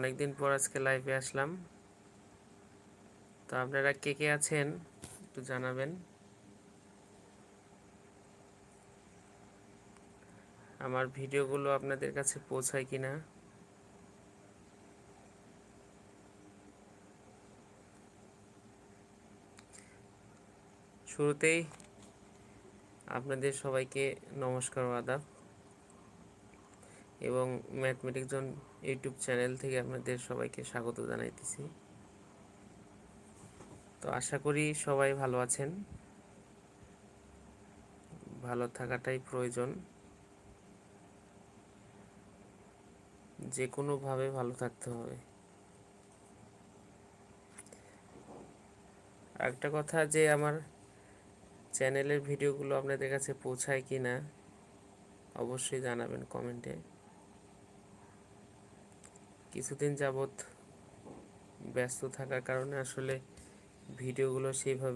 অনেকদিন পর আজকে লাইভে আসলাম। তো আপনারা কে কে আছেন একটু জানাবেন। আমার ভিডিওগুলো আপনাদের কাছে পৌঁছায় কিনা। শুরুতেই আপনাদের সবাইকে নমস্কার ও আদাব, এবং ম্যাথমেটিক্স জোন ইউটিউব চ্যানেল থেকে আপনাদের সবাইকে স্বাগত জানাইতেছি। তো আশা করি সবাই ভালো আছেন। ভালো থাকাটাই প্রয়োজন, যে কোনোভাবে ভালো থাকতে হবে। একটা কথা, যে আমার চ্যানেলের ভিডিওগুলো আপনাদের কাছে পৌঁছায় কিনা অবশ্যই জানাবেন কমেন্টে। কিছুদিন যাবৎ ব্যস্ত থাকার কারণে আসলে ভিডিওগুলো সেইভাবে